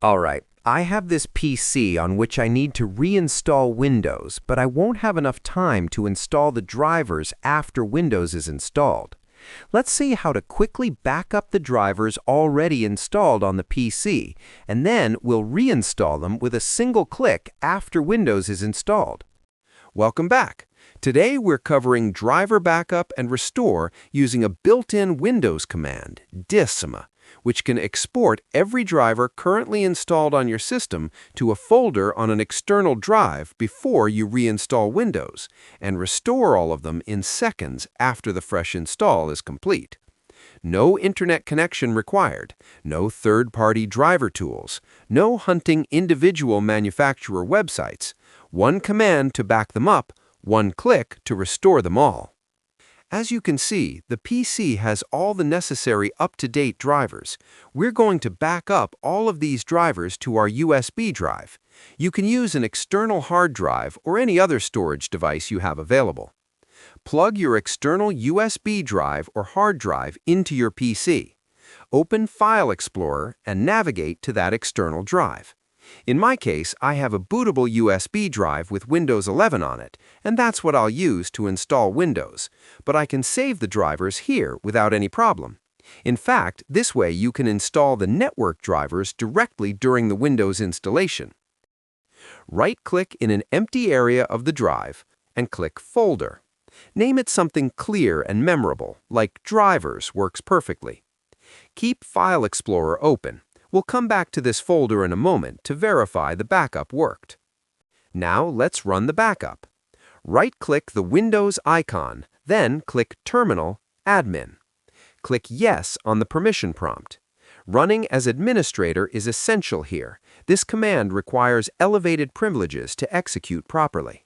Alright, I have this PC on which I need to reinstall Windows, but I won't have enough time to install the drivers after Windows is installed. Let's see how to quickly back up the drivers already installed on the PC, and then we'll reinstall them with a single click after Windows is installed. Welcome back. Today we're covering driver backup and restore using a built-in Windows command, disma, which can export every driver currently installed on your system to a folder on an external drive before you reinstall Windows, and restore all of them in seconds after the fresh install is complete. No internet connection required, no third-party driver tools, no hunting individual manufacturer websites, one command to back them up, one click to restore them all. As you can see, the PC has all the necessary up-to-date drivers. We're going to back up all of these drivers to our USB drive. You can use an external hard drive or any other storage device you have available. Plug your external USB drive or hard drive into your PC. Open File Explorer and navigate to that external drive. In my case, I have a bootable USB drive with Windows 11 on it, and that's what I'll use to install Windows. But I can save the drivers here without any problem. In fact, this way you can install the network drivers directly during the Windows installation. Right-click in an empty area of the drive and click Folder. Name it something clear and memorable, like Drivers works perfectly. Keep File Explorer open. We'll come back to this folder in a moment to verify the backup worked. Now let's run the backup. Right-click the Windows icon, then click Terminal, Admin. Click Yes on the permission prompt. Running as administrator is essential here. This command requires elevated privileges to execute properly.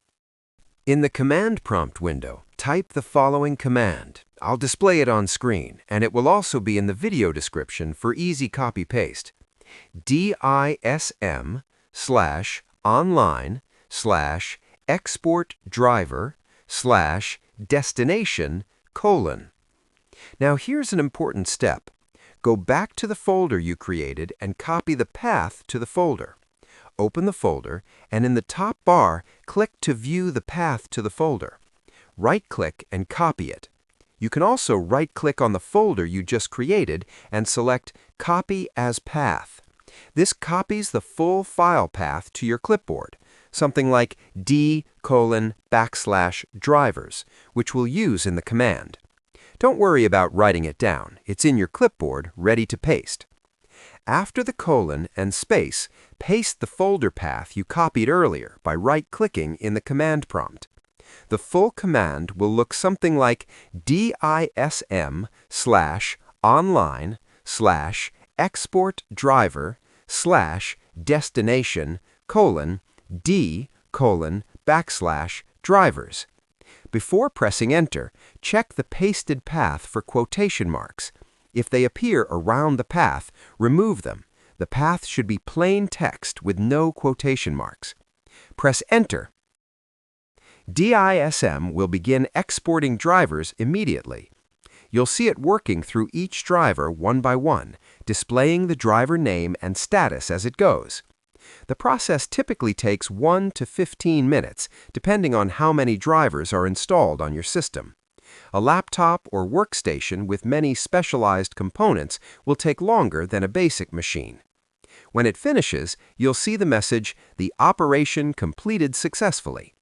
In the command prompt window, type the following command. I'll display it on screen, and it will also be in the video description for easy copy-paste. dism/online/export-driver/destination:. Now here's an important step. Go back to the folder you created and copy the path to the folder. Open the folder, and in the top bar, click to view the path to the folder. Right-click and copy it. You can also right-click on the folder you just created and select Copy as Path. This copies the full file path to your clipboard, something like d:\drivers, which we'll use in the command. Don't worry about writing it down. It's in your clipboard, ready to paste. After the colon and space, paste the folder path you copied earlier by right-clicking in the command prompt. The full command will look something like dism/online/export-driver/d:\drivers. Before pressing Enter, check the pasted path for quotation marks. If they appear around the path, remove them. The path should be plain text with no quotation marks. Press Enter. DISM will begin exporting drivers immediately. You'll see it working through each driver one by one, displaying the driver name and status as it goes. The process typically takes 1 to 15 minutes, depending on how many drivers are installed on your system. A laptop or workstation with many specialized components will take longer than a basic machine. When it finishes, you'll see the message, "The operation completed successfully."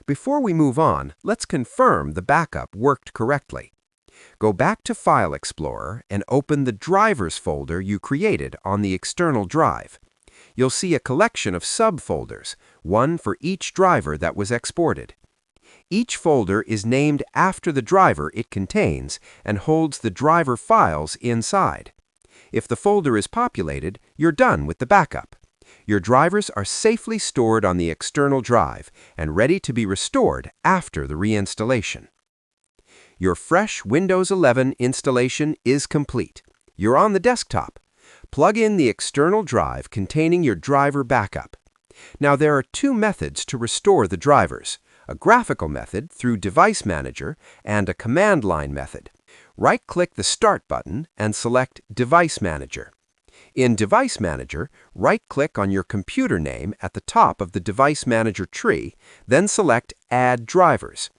Before we move on, let's confirm the backup worked correctly. Go back to File Explorer and open the Drivers folder you created on the external drive. You'll see a collection of subfolders, one for each driver that was exported. Each folder is named after the driver it contains and holds the driver files inside. If the folder is populated, you're done with the backup. Your drivers are safely stored on the external drive and ready to be restored after the reinstallation. Your fresh Windows 11 installation is complete. You're on the desktop. Plug in the external drive containing your driver backup. Now there are two methods to restore the drivers: a graphical method through Device Manager and a command line method. Right-click the Start button and select Device Manager. In Device Manager, right-click on your computer name at the top of the Device Manager tree, then select Add Drivers.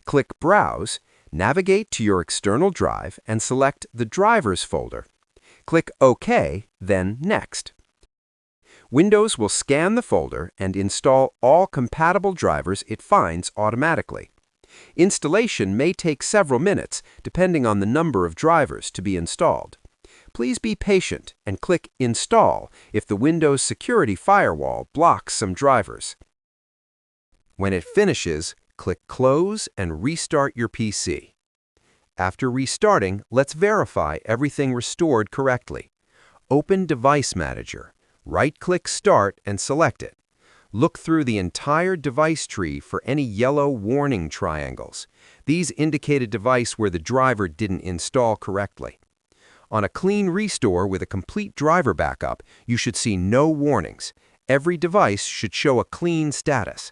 Click Browse, navigate to your external drive, and select the Drivers folder. Click OK, then Next. Windows will scan the folder and install all compatible drivers it finds automatically. Installation may take several minutes, depending on the number of drivers to be installed. Please be patient and click Install if the Windows security firewall blocks some drivers. When it finishes, click Close and restart your PC. After restarting, let's verify everything restored correctly. Open Device Manager. Right-click Start and select it. Look through the entire device tree for any yellow warning triangles. These indicate a device where the driver didn't install correctly. On a clean restore with a complete driver backup, you should see no warnings. Every device should show a clean status.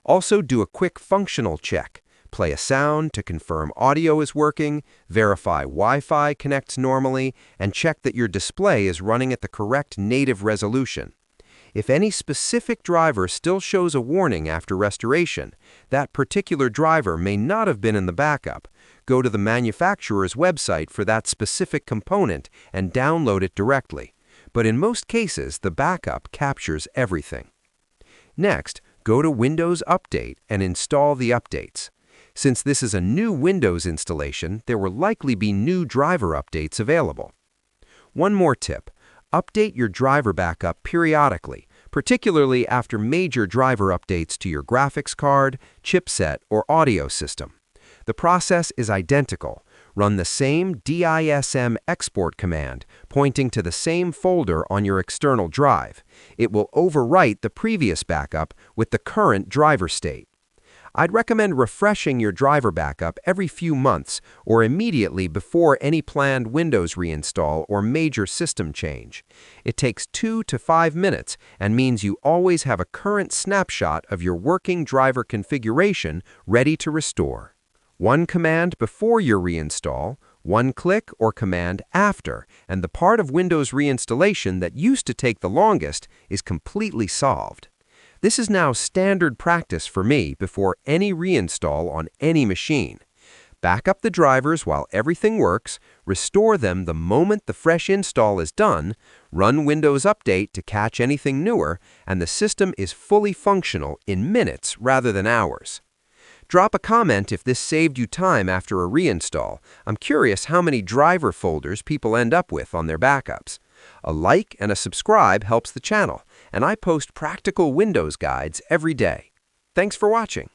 Also, do a quick functional check. Play a sound to confirm audio is working, verify Wi-Fi connects normally, and check that your display is running at the correct native resolution. If any specific driver still shows a warning after restoration, that particular driver may not have been in the backup. Go to the manufacturer's website for that specific component and download it directly. But in most cases, the backup captures everything. Next, go to Windows Update and install the updates. Since this is a new Windows installation, there will likely be new driver updates available. One more tip. Update your driver backup periodically, particularly after major driver updates to your graphics card, chipset, or audio system. The process is identical. Run the same DISM export command, pointing to the same folder on your external drive. It will overwrite the previous backup with the current driver state. I'd recommend refreshing your driver backup every few months or immediately before any planned Windows reinstall or major system change. It takes 2 to 5 minutes and means you always have a current snapshot of your working driver configuration ready to restore. One command before your reinstall, one click or command after, and the part of Windows reinstallation that used to take the longest is completely solved. This is now standard practice for me before any reinstall on any machine. Back up the drivers while everything works, restore them the moment the fresh install is done, run Windows Update to catch anything newer, and the system is fully functional in minutes rather than hours. Drop a comment if this saved you time after a reinstall. I'm curious how many driver folders people end up with on their backups. A like and a subscribe helps the channel, and I post practical Windows guides every day. Thanks for watching.